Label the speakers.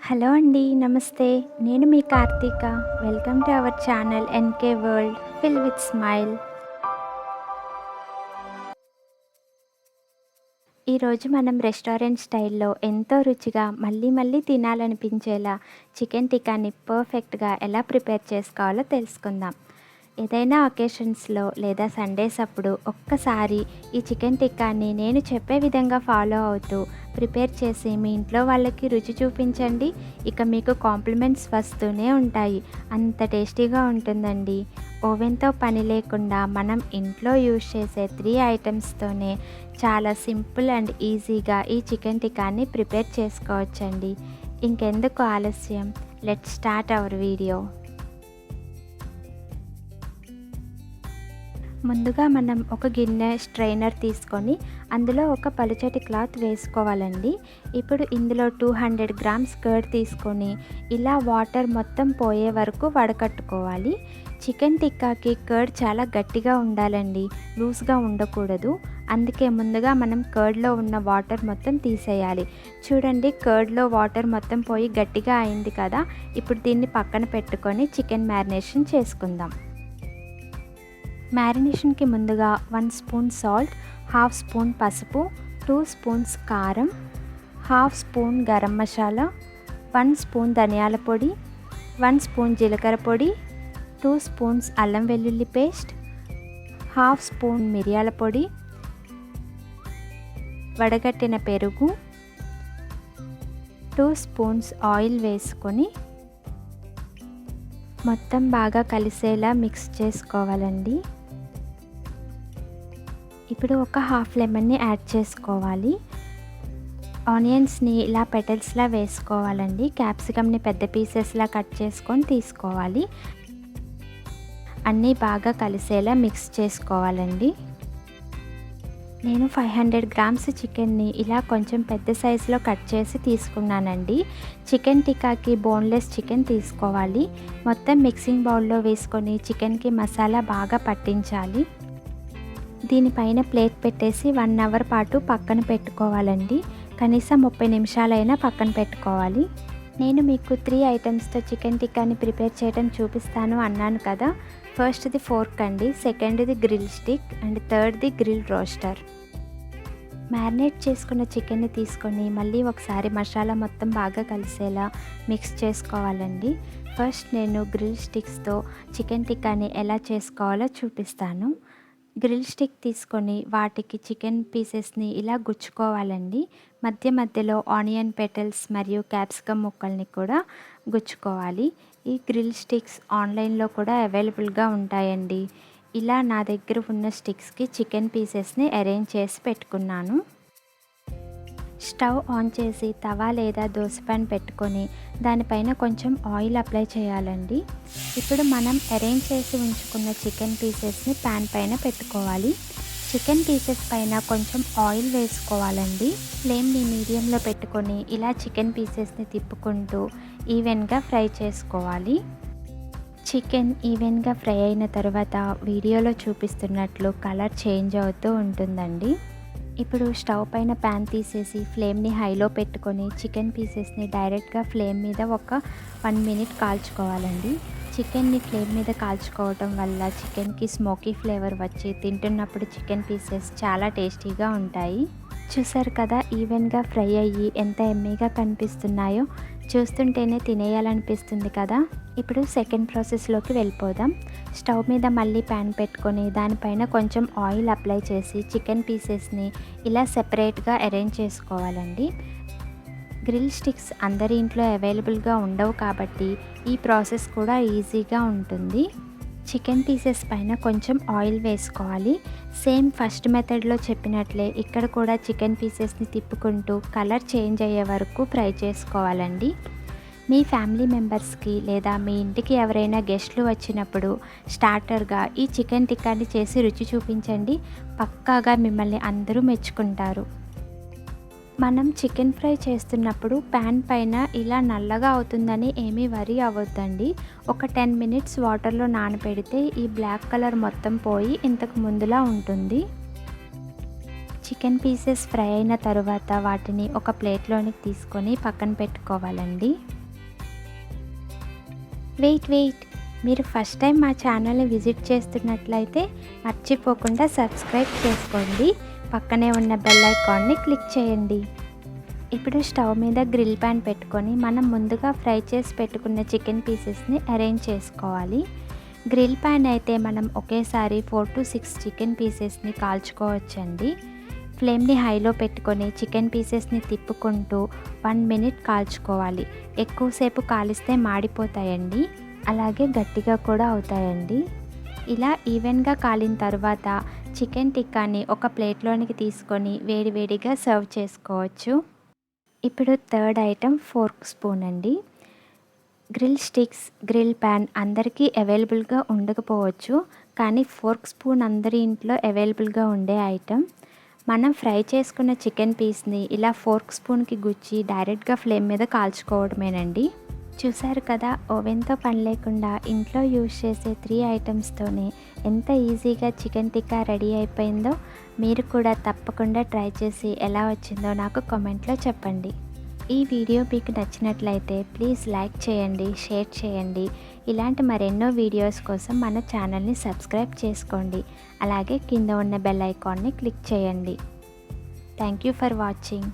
Speaker 1: Hello అండి. నమస్తే. నేను మీ కార్తీక. Welcome to our channel NK world fill with smile. ఈరోజు మనం రెస్టారెంట్ స్టైల్‌లో ఎంతో రుచిగా మళ్ళీ మళ్ళీ తినాలనిపించేలా చికెన్ టిక్కాని పర్ఫెక్ట్‌గా ఎలా ప్రిపేర్ చేసుకోవాలో తెలుసుకుందాం. ఏదైనా అకేషన్స్‌లో లేదా సండేస్ అప్పుడు ఒక్కసారి ఈ చికెన్ టిక్కాని నేను చెప్పే విధంగా ఫాలో అవుతూ ప్రిపేర్ చేసి మీ ఇంట్లో వాళ్ళకి రుచి చూపించండి. ఇక మీకు కాంప్లిమెంట్స్ వస్తూనే ఉంటాయి. అంత టేస్టీగా ఉంటుందండి. ఓవెన్‌తో పని లేకుండా మనం ఇంట్లో యూజ్ చేసే 3 ఐటెమ్స్‌తోనే చాలా సింపుల్ అండ్ ఈజీగా ఈ చికెన్ టిక్కాని ప్రిపేర్ చేసుకోవచ్చండి. ఇంకెందుకు ఆలస్యం, లెట్స్ స్టార్ట్ అవర్ వీడియో. ముందుగా మనం ఒక గిన్నె స్ట్రైనర్ తీసుకొని అందులో ఒక పలుచటి క్లాత్ వేసుకోవాలండి. ఇప్పుడు ఇందులో 200 గ్రామ్స్ కర్డ్ తీసుకొని ఇలా వాటర్ మొత్తం పోయే వరకు వడకట్టుకోవాలి. చికెన్ టిక్కాకి కర్డ్ చాలా గట్టిగా ఉండాలండి, లూజ్గా ఉండకూడదు. అందుకే ముందుగా మనం కర్డ్లో ఉన్న వాటర్ మొత్తం తీసేయాలి. చూడండి, కర్డ్లో వాటర్ మొత్తం పోయి గట్టిగా అయింది కదా. ఇప్పుడు దీన్ని పక్కన పెట్టుకొని చికెన్ మ్యారినేషన్ చేసుకుందాం. మ్యారినేషన్కి ముందుగా 1 స్పూన్ సాల్ట్, 1/2 స్పూన్ పసుపు, 2 స్పూన్స్ కారం, 1/2 స్పూన్ గరం మసాలా, 1 స్పూన్ ధనియాల పొడి, 1 స్పూన్ జీలకర్ర పొడి, 2 స్పూన్స్ అల్లం వెల్లుల్లి పేస్ట్, 1/2 స్పూన్ మిరియాల పొడి, వడగట్టిన పెరుగు, 2 స్పూన్స్ ఆయిల్ వేసుకొని మొత్తం బాగా కలిసేలా మిక్స్ చేసుకోవాలండి. ఇప్పుడు ఒక హాఫ్ లెమన్ని యాడ్ చేసుకోవాలి. ఆనియన్స్ని ఇలా పెటల్స్లా వేసుకోవాలండి. క్యాప్సికమ్ని పెద్ద పీసెస్లా కట్ చేసుకొని తీసుకోవాలి. అన్నీ బాగా కలిసేలా మిక్స్ చేసుకోవాలండి. నేను 500 గ్రామ్స్ చికెన్ని ఇలా కొంచెం పెద్ద సైజులో కట్ చేసి తీసుకున్నానండి. చికెన్ టిక్కాకి బోన్లెస్ చికెన్ తీసుకోవాలి. మొత్తం మిక్సింగ్ బౌల్లో వేసుకొని చికెన్కి మసాలా బాగా పట్టించాలి. దీనిపైన ప్లేట్ పెట్టేసి 1 అవర్ పాటు పక్కన పెట్టుకోవాలండి. కనీసం 30 నిమిషాలైనా పక్కన పెట్టుకోవాలి. నేను మీకు 3 ఐటమ్స్తో చికెన్ టిక్కాని ప్రిపేర్ చేయడం చూపిస్తాను అన్నాను కదా. ఫస్ట్ది ఫోర్క్ అండి, సెకండ్ది గ్రిల్ స్టిక్ అండ్ థర్డ్ది గ్రిల్ రోస్టర్. మ్యారినేట్ చేసుకున్న చికెన్ని తీసుకొని మళ్ళీ ఒకసారి మసాలా మొత్తం బాగా కలిసేలా మిక్స్ చేసుకోవాలండి. ఫస్ట్ నేను గ్రిల్ స్టిక్స్తో చికెన్ టిక్కాని ఎలా చేసుకోవాలో చూపిస్తాను. గ్రిల్ స్టిక్ తీసుకొని వాటికి చికెన్ పీసెస్ని ఇలా గుచ్చుకోవాలండి. మధ్య మధ్యలో ఆనియన్ పెటల్స్ మరియు క్యాప్సికమ్ ముక్కల్ని కూడా గుచ్చుకోవాలి. ఈ గ్రిల్ స్టిక్స్ ఆన్లైన్లో కూడా అవైలబుల్గా ఉంటాయండి. ఇలా నా దగ్గర ఉన్న స్టిక్స్కి చికెన్ పీసెస్ని అరేంజ్ చేసి పెట్టుకున్నాను. స్టవ్ ఆన్ చేసి తవా లేదా దోస పాన్ పెట్టుకొని దానిపైన కొంచెం ఆయిల్ అప్లై చేయాలండి. ఇప్పుడు మనం అరేంజ్ చేసి ఉంచుకున్న చికెన్ పీసెస్ని పాన్ పైన పెట్టుకోవాలి. చికెన్ పీసెస్ పైన కొంచెం ఆయిల్ వేసుకోవాలండి. ఫ్లేమ్ని మీడియంలో పెట్టుకొని ఇలా చికెన్ పీసెస్ని తిప్పుకుంటూ ఈవెన్గా ఫ్రై చేసుకోవాలి. చికెన్ ఈవెన్గా ఫ్రై అయిన తర్వాత వీడియోలో చూపిస్తున్నట్లు కలర్ చేంజ్ అవుతూ ఉంటుందండి. ఇప్పుడు స్టవ్ పైన ప్యాన్ తీసేసి ఫ్లేమ్ని హైలో పెట్టుకొని చికెన్ పీసెస్ని డైరెక్ట్గా ఫ్లేమ్ మీద ఒక 1 మినిట్ కాల్చుకోవాలండి. చికెన్ని ఫ్లేమ్ మీద కాల్చుకోవటం వల్ల చికెన్కి స్మోకీ ఫ్లేవర్ వచ్చి తింటున్నప్పుడు చికెన్ పీసెస్ చాలా టేస్టీగా ఉంటాయి. చూసారు కదా, ఈవెన్గా ఫ్రై అయ్యి ఎంత ఎమ్మీగా కనిపిస్తున్నాయో. చూస్తుంటేనే తినేయాలనిపిస్తుంది కదా. ఇప్పుడు సెకండ్ ప్రాసెస్లోకి వెళ్ళిపోదాం. స్టవ్ మీద మళ్ళీ ప్యాన్ పెట్టుకొని దానిపైన కొంచెం ఆయిల్ అప్లై చేసి చికెన్ పీసెస్ని ఇలా సెపరేట్గా అరేంజ్ చేసుకోవాలండి. గ్రిల్ స్టిక్స్ అందరి ఇంట్లో అవైలబుల్గా ఉండవు కాబట్టి ఈ ప్రాసెస్ కూడా ఈజీగా ఉంటుంది. చికెన్ పీసెస్ పైన కొంచెం ఆయిల్ వేసుకోవాలి. సేమ్ ఫస్ట్ మెథడ్లో చెప్పినట్లే ఇక్కడ కూడా చికెన్ పీసెస్ని తిప్పుకుంటూ కలర్ చేంజ్ అయ్యే వరకు ఫ్రై చేసుకోవాలండి. మీ ఫ్యామిలీ మెంబర్స్కి లేదా మీ ఇంటికి ఎవరైనా గెస్ట్లు వచ్చినప్పుడు స్టార్టర్గా ఈ చికెన్ టిక్కాని చేసి రుచి చూపించండి. పక్కాగా మిమ్మల్ని అందరూ మెచ్చుకుంటారు. మనం చికెన్ ఫ్రై చేస్తున్నప్పుడు ప్యాన్ పైన ఇలా నల్లగా అవుతుందని ఏమీ వరీ అవ్వద్దండి. ఒక 10 మినిట్స్ వాటర్లో నానబెడితే ఈ బ్లాక్ కలర్ మొత్తం పోయి ఇంతకు ముందులా ఉంటుంది. చికెన్ పీసెస్ ఫ్రై అయిన తర్వాత వాటిని ఒక ప్లేట్లోనికి తీసుకొని పక్కన పెట్టుకోవాలండి. వెయిట్ మీరు ఫస్ట్ టైం మా ఛానల్ని విజిట్ చేస్తున్నట్లయితే మర్చిపోకుండా సబ్స్క్రైబ్ చేసుకోండి. పక్కనే ఉన్న బెల్ ఐకాన్ని క్లిక్ చేయండి. ఇప్పుడు స్టవ్ మీద గ్రిల్ ప్యాన్ పెట్టుకొని మనం ముందుగా ఫ్రై చేసి పెట్టుకున్న చికెన్ పీసెస్ని అరేంజ్ చేసుకోవాలి. గ్రిల్ ప్యాన్ అయితే మనం ఒకేసారి 4 to 6 చికెన్ పీసెస్ని కాల్చుకోవచ్చండి. ఫ్లేమ్ని హైలో పెట్టుకొని చికెన్ పీసెస్ని తిప్పుకుంటూ 1 minute కాల్చుకోవాలి. ఎక్కువసేపు కాలిస్తే మాడిపోతాయండి, అలాగే గట్టిగా కూడా అవుతాయండి. ఇలా ఈవెన్గా కాలిన తర్వాత చికెన్ టిక్కాని ఒక ప్లేట్లోనికి తీసుకొని వేడివేడిగా సర్వ్ చేసుకోవచ్చు. ఇప్పుడు థర్డ్ ఐటెం ఫోర్క్ స్పూన్ అండి. గ్రిల్ స్టిక్స్, గ్రిల్ ప్యాన్ అందరికీ అవైలబుల్గా ఉండకపోవచ్చు, కానీ ఫోర్క్ స్పూన్ అందరి ఇంట్లో అవైలబుల్గా ఉండే ఐటెం. మనం ఫ్రై చేసుకున్న చికెన్ పీస్ని ఇలా ఫోర్క్ స్పూన్కి గుచ్చి డైరెక్ట్గా ఫ్లేమ్ మీద కాల్చుకోవడమేనండి. చూసారు కదా, ఓవెన్తో పని లేకుండా ఇంట్లో యూజ్ చేసే 3 ఐటమ్స్తోనే ఎంత ఈజీగా చికెన్ టిక్కా రెడీ అయిపోయిందో. మీరు కూడా తప్పకుండా ట్రై చేసి ఎలా వచ్చిందో నాకు కామెంట్లో చెప్పండి. ఈ వీడియో మీకు నచ్చినట్లయితే ప్లీజ్ లైక్ చేయండి, షేర్ చేయండి. ఇలాంటి మరెన్నో వీడియోస్ కోసం మన ఛానల్ని సబ్స్క్రైబ్ చేసుకోండి. అలాగే కింద ఉన్న బెల్ ఐకాన్ని క్లిక్ చేయండి. Thank you for watching.